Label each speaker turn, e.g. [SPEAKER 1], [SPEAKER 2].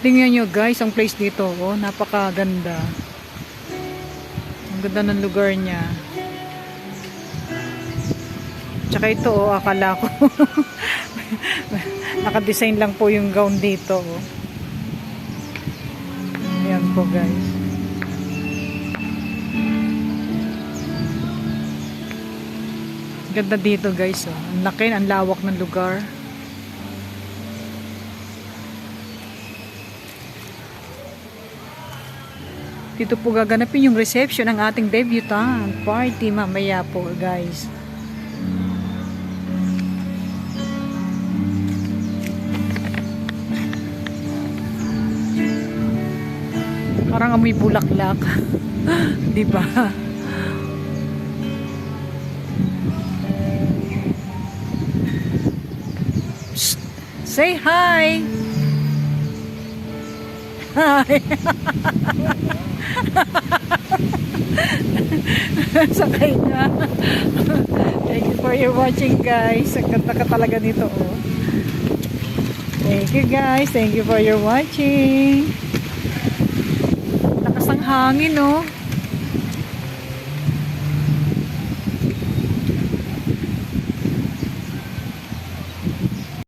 [SPEAKER 1] Tingnan nyo guys, ang place dito, oh, napakaganda. Ang ganda ng lugar niya. Tsaka ito, oh, akala ko naka-design lang po yung gown dito, oh. Ayan po guys. Ganda dito guys, oh. Ang laki, ang lawak ng lugar. Dito po gaganapin yung reception ng ating debutant party mamaya po guys. Parang amoy bulaklak. Di ba? Shh! Say hi! Hi! Sakay na. Thank you for your watching guys. Ang ganda ka talaga nito, oh. Thank you guys. Thank you for your watching. Lakas ng hangin, oh.